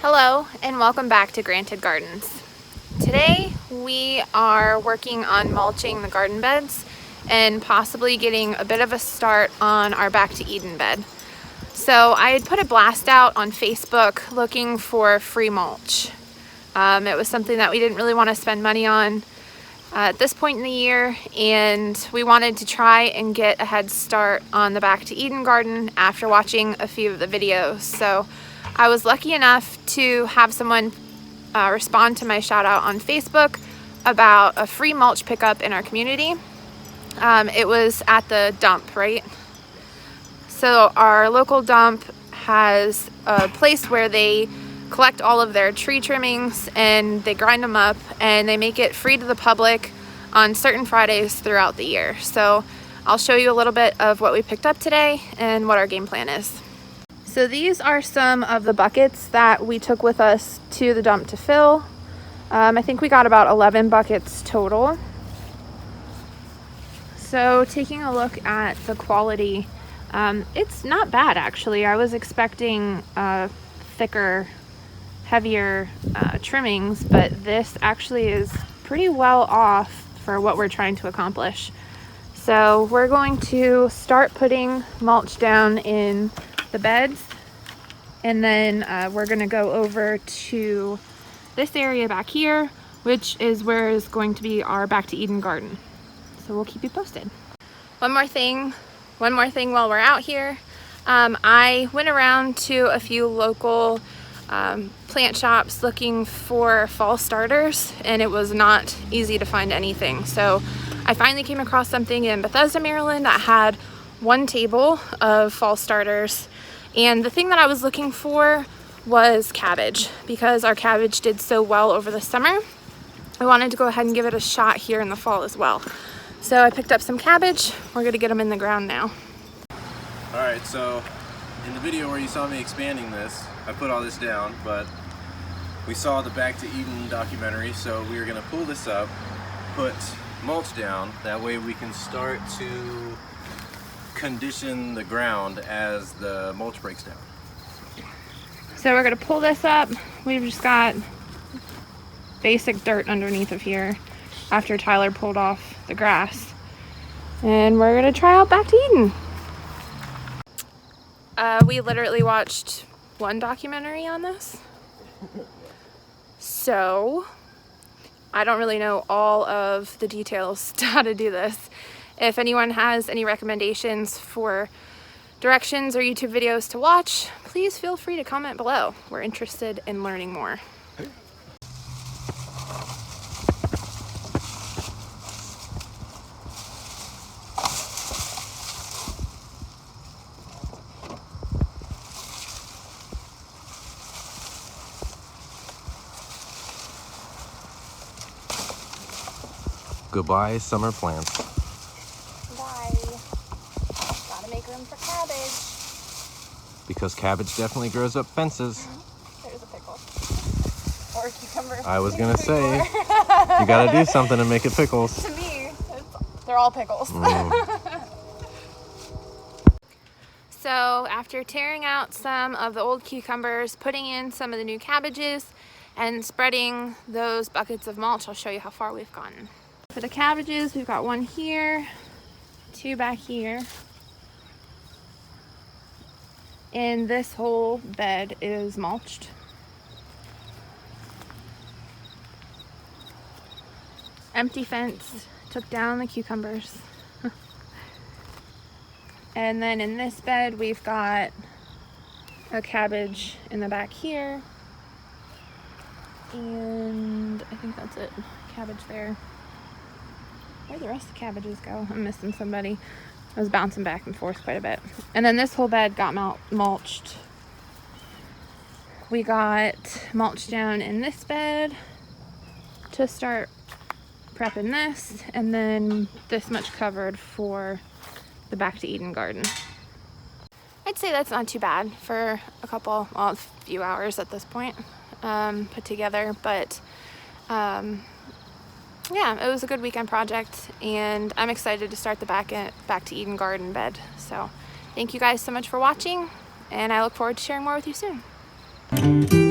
Hello and welcome back to Granted Gardens. Today we are working on mulching the garden beds and possibly getting a bit of a start on our Back to Eden bed. So I had put a blast out on Facebook looking for free mulch. It was something that we didn't really want to spend money on at this point in the year, and we wanted to try and get a head start on the Back to Eden garden after watching a few of the videos. So I was lucky enough to have someone respond to my shout out on Facebook about a free mulch pickup in our community. It was at the dump, right? So our local dump has a place where they collect all of their tree trimmings and they grind them up and they make it free to the public on certain Fridays throughout the year. So I'll show you a little bit of what we picked up today and what our game plan is. So these are some of the buckets that we took with us to the dump to fill. I think we got about 11 buckets total. So taking a look at the quality, it's not bad actually. I was expecting thicker, heavier trimmings, but this actually is pretty well off for what we're trying to accomplish. So we're going to start putting mulch down in the beds, and then we're going to go over to this area back here, which is where is going to be our Back to Eden garden. So we'll keep you posted. One more thing while we're out here. I went around to a few local plant shops looking for fall starters, and it was not easy to find anything. So I finally came across something in Bethesda, Maryland that had one table of fall starters, and the thing that I was looking for was cabbage. Because our cabbage did so well over the summer, I wanted to go ahead and give it a shot here in the fall as well. So I picked up some cabbage. We're gonna get them in the ground now. Alright, so in the video where you saw me expanding this, I put all this down, but we saw the Back to Eden documentary, so we are going to pull this up, put mulch down, that way we can start to condition the ground as the mulch breaks down. So we're going to pull this up. We've just got basic dirt underneath of here after Tyler pulled off the grass. And we're going to try out Back to Eden. We literally watched one documentary on this, so I don't really know all of the details to how to do this. If anyone has any recommendations for directions or YouTube videos to watch, please feel free to comment below. We're interested in learning more. Goodbye, summer plants. Bye. Gotta make room for cabbage. Because cabbage definitely grows up fences. There's a pickle. Or a cucumber. I was gonna say, you gotta do something to make it pickles. To me, they're all pickles. So after tearing out some of the old cucumbers, putting in some of the new cabbages, and spreading those buckets of mulch, I'll show you how far we've gotten. For the cabbages, we've got one here, two back here, and this whole bed is mulched. Empty fence, took down the cucumbers. And then in this bed, we've got a cabbage in the back here, and I think that's it, cabbage there. Where'd the rest of the cabbages go? I'm missing somebody. I was bouncing back and forth quite a bit. And then this whole bed got mulched. We got mulch down in this bed to start prepping this, and then this much covered for the Back to Eden garden. I'd say that's not too bad for a few hours at this point put together, but yeah, it was a good weekend project, and I'm excited to start the Back to Eden garden bed. So thank you guys so much for watching, and I look forward to sharing more with you soon.